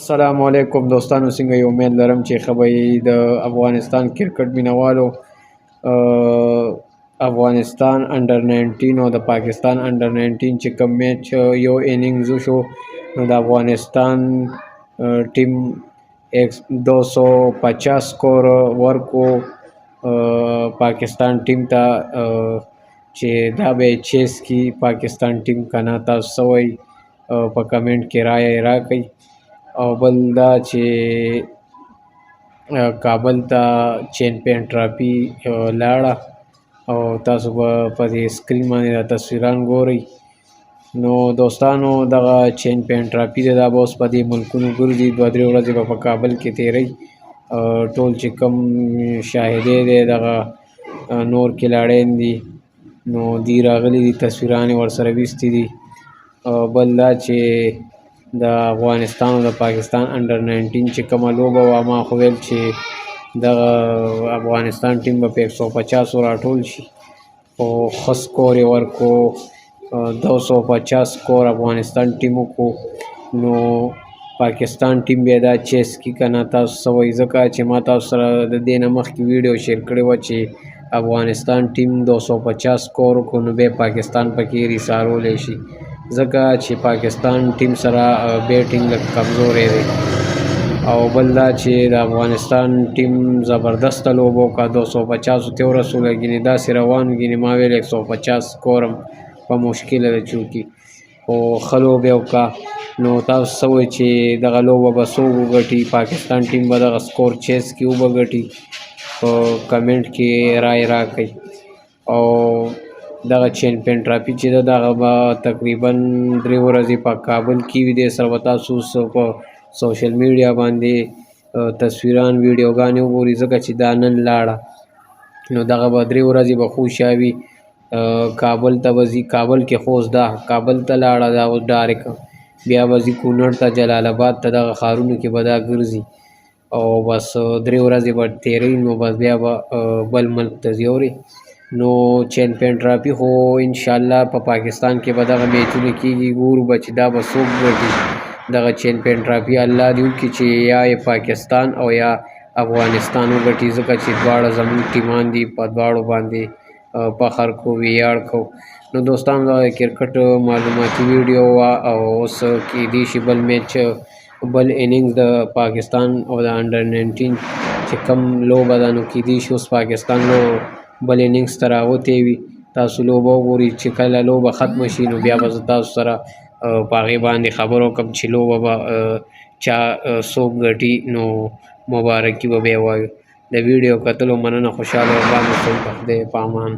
السلام علیکم دوستانو، څنګه یې؟ امید لرم چې ښه به یې. د افغانستان کرکټ مینوالو افغانستان انډر 19 او د پاکستان انډر 19 چې کوم میچ یو انینګز وشو، نو د افغانستان ټیم 250 سکور ورکو پاکستان ټیم ته، چې دا به چیس کی پاکستان ټیم کنه. تاسو څه وایئ؟ په کمنټ کې رایه راکړئ. او بل دا چې کابل ته چیمپئن ټرافي لاړه، او تاسو به په دې سکرین باندې دا تصویران ګورئ. نو دوستانو، دغه چیمپئن ټرافي دی، دا به اوس په دې ملکونو ګرځي. 2-3 ورځې به په کابل کې تیروي. ټول چې کوم شاهدې دی دغه نور کلاړین دي، نو دی راغلي دي، تصویران یې ورسره ویستي دي. بل دا چې د افغانستان او د پاکستان انډر 19 چې کومه لوبه وه، ما خو ویل چې دغه افغانستان ټیم به په 150 راټول شي، خو ښه سکور یې ورکو. 250 سکور افغانستان ټیم وکړو. نو پاکستان ټیم بیا دا چیس کی که نه. تاسو څه وایئ؟ ځکه چې ما تاسو سره د دې نه مخکې ویډیو شیر کړې وه چې افغانستان ټیم 250 سکور وکړو، نو بیا پاکستان پکې ریسارولی شي، ځکه چې پاکستان ټیم سره بیټینګ لږ کمزوری دی. او بل دا چې د افغانستان ټیم زبردسته لوبه وکړه، 250 ته ورسوله. ګینې داسې روان و، ګینې ما ویل 150 سکور هم په مشکله ده چونکې، خو ښه لوبه یې وکړه. نو تاسو څه وایئ چې دغه لوبه به څوک وګټي؟ پاکستان ټیم به دغه سکور چیس کې وبګټي؟ په کمنټ کې رایې راکړئ. او دغه چیمپئن ټرافي چې ده، دغه به تقریبا 3 ورځې په کابل کې وي. دې سره به تاسو په سوشل میډیا باندې تصویران ویډیوګانې وګورئ، ځکه چې دا نن لاړه، نو دغه به 3 ورځې به خوشا وي. کابل ته به ځي، کابل کې خو اوس دا کابل ته لاړه، دا اوس ډایرک بیا به ځي کونړ ته، جلال آباد ته، دغه ښارونو کې به دا ګرځي. او بس 3 ورځې به تیروي، نو بس بیا به بل ملک ته ځي. اورئ؟ نو چیمپئن ټرافي خو انشاءالله په پاکستان کې به دغه میچونه کېږي. ګورو به چې دا به څوک ګټي دغه چیمپئن ټرافي. الله دې وکړي چې یا یې پاکستان او یا افغانستان وګټي، ځکه چې دواړه زموږ ټیمان دي، په دواړو باندې فخر کو، ویاړ کو. نو دوستانو، دا کرکټ معلوماتي ویډیو وه، او اوس کېدای شي بل میچ، بل انینګز د پاکستان او د انډر 19 چې کوم لوبه ده، نو کېدای شي اوس پاکستان بل انینګز ته راوتی وي. تاسو لوبه وګورئ، چې کله لوبه ختمه شي، نو بیا به زه تاسو سره په هغې باندې خبره وکړم چې لوبه به چا څوک ګټي، نو مبارکي به بیا ووایو. د ویډیو کتلو مننه. خوشحاله او اباد اوسئ. په خدای په امان.